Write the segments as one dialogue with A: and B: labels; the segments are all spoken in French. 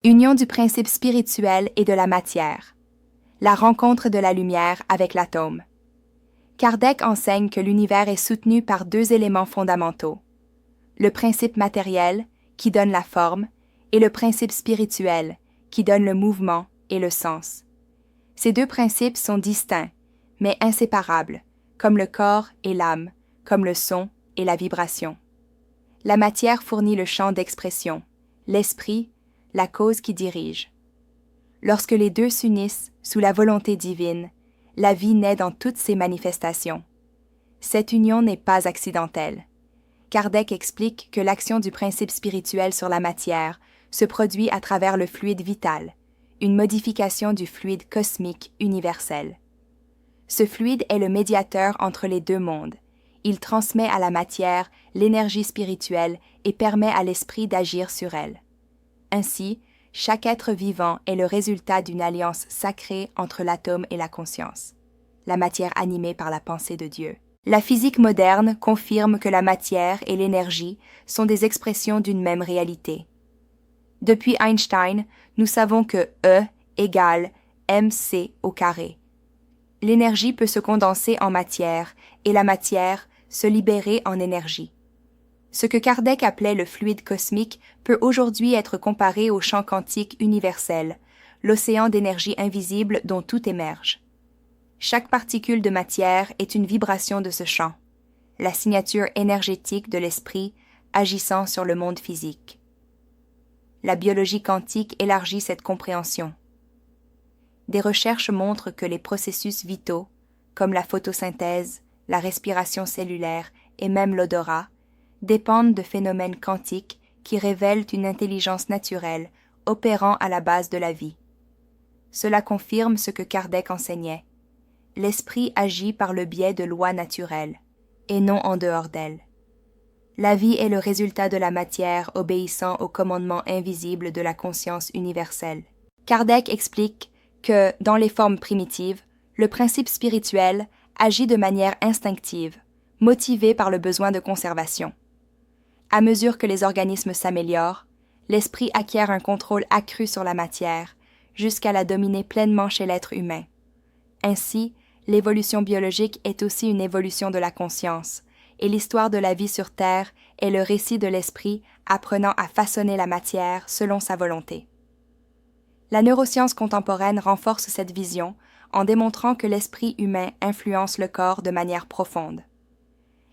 A: Union du principe spirituel et de la matière. La rencontre de la lumière avec l'atome. Kardec enseigne que l'univers est soutenu par deux éléments fondamentaux. Le principe matériel, qui donne la forme, et le principe spirituel, qui donne le mouvement et le sens. Ces deux principes sont distincts, mais inséparables, comme le corps et l'âme, comme le son et la vibration. La matière fournit le champ d'expression, l'esprit, la cause qui dirige. Lorsque les deux s'unissent sous la volonté divine, la vie naît dans toutes ses manifestations. Cette union n'est pas accidentelle. Kardec explique que l'action du principe spirituel sur la matière se produit à travers le fluide vital, une modification du fluide cosmique universel. Ce fluide est le médiateur entre les deux mondes. Il transmet à la matière l'énergie spirituelle et permet à l'esprit d'agir sur elle. Ainsi, chaque être vivant est le résultat d'une alliance sacrée entre l'atome et la conscience, la matière animée par la pensée de Dieu. La physique moderne confirme que la matière et l'énergie sont des expressions d'une même réalité. Depuis Einstein, nous savons que E égale mc au carré. L'énergie peut se condenser en matière et la matière se libérer en énergie. Ce que Kardec appelait le fluide cosmique peut aujourd'hui être comparé au champ quantique universel, l'océan d'énergie invisible dont tout émerge. Chaque particule de matière est une vibration de ce champ, la signature énergétique de l'esprit agissant sur le monde physique. La biologie quantique élargit cette compréhension. Des recherches montrent que les processus vitaux, comme la photosynthèse, la respiration cellulaire et même l'odorat, dépendent de phénomènes quantiques qui révèlent une intelligence naturelle opérant à la base de la vie. Cela confirme ce que Kardec enseignait. L'esprit agit par le biais de lois naturelles, et non en dehors d'elles. La vie est le résultat de la matière obéissant au commandement invisible de la conscience universelle. Kardec explique que, dans les formes primitives, le principe spirituel agit de manière instinctive, motivé par le besoin de conservation. À mesure que les organismes s'améliorent, l'esprit acquiert un contrôle accru sur la matière, jusqu'à la dominer pleinement chez l'être humain. Ainsi, l'évolution biologique est aussi une évolution de la conscience, et l'histoire de la vie sur Terre est le récit de l'esprit apprenant à façonner la matière selon sa volonté. La neuroscience contemporaine renforce cette vision en démontrant que l'esprit humain influence le corps de manière profonde.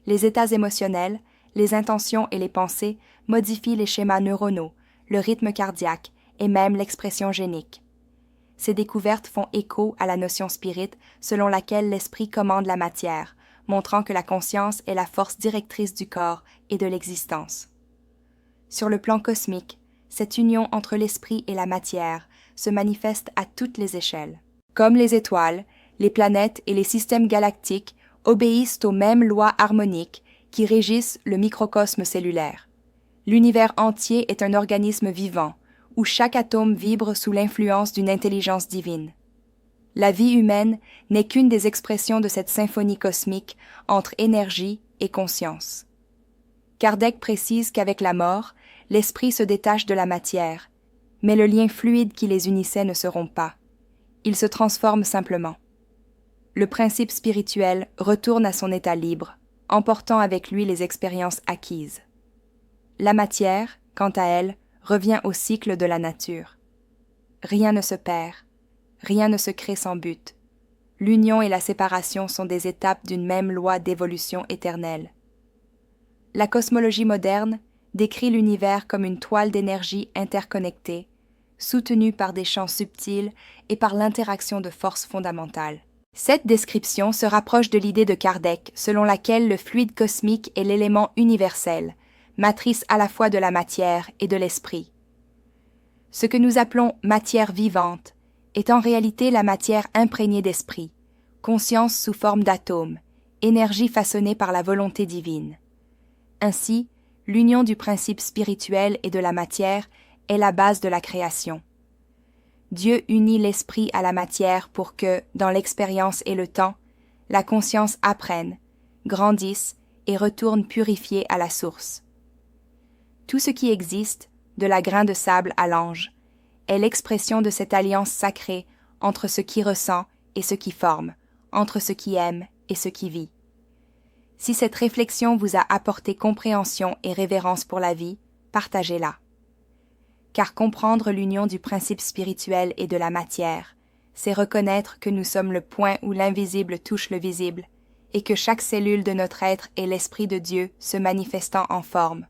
A: Les états émotionnels, les intentions et les pensées modifient les schémas neuronaux, le rythme cardiaque et même l'expression génique. Ces découvertes font écho à la notion spirit selon laquelle l'esprit commande la matière, montrant que la conscience est la force directrice du corps et de l'existence. Sur le plan cosmique, cette union entre l'esprit et la matière se manifeste à toutes les échelles. Comme les étoiles, les planètes et les systèmes galactiques obéissent aux mêmes lois harmoniques qui régissent le microcosme cellulaire. L'univers entier est un organisme vivant, où chaque atome vibre sous l'influence d'une intelligence divine. La vie humaine n'est qu'une des expressions de cette symphonie cosmique entre énergie et conscience. Kardec précise qu'avec la mort, l'esprit se détache de la matière, mais le lien fluide qui les unissait ne se rompt pas. Il se transforme simplement. Le principe spirituel retourne à son état libre, emportant avec lui les expériences acquises. La matière, quant à elle, revient au cycle de la nature. Rien ne se perd, rien ne se crée sans but. L'union et la séparation sont des étapes d'une même loi d'évolution éternelle. La cosmologie moderne décrit l'univers comme une toile d'énergie interconnectée, soutenue par des champs subtils et par l'interaction de forces fondamentales. Cette description se rapproche de l'idée de Kardec, selon laquelle le fluide cosmique est l'élément universel, matrice à la fois de la matière et de l'esprit. Ce que nous appelons matière vivante est en réalité la matière imprégnée d'esprit, conscience sous forme d'atomes, énergie façonnée par la volonté divine. Ainsi, l'union du principe spirituel et de la matière est la base de la création. Dieu unit l'esprit à la matière pour que, dans l'expérience et le temps, la conscience apprenne, grandisse et retourne purifiée à la source. Tout ce qui existe, de la grain de sable à l'ange, est l'expression de cette alliance sacrée entre ce qui ressent et ce qui forme, entre ce qui aime et ce qui vit. Si cette réflexion vous a apporté compréhension et révérence pour la vie, partagez-la. Car comprendre l'union du principe spirituel et de la matière, c'est reconnaître que nous sommes le point où l'invisible touche le visible, et que chaque cellule de notre être est l'Esprit de Dieu se manifestant en forme.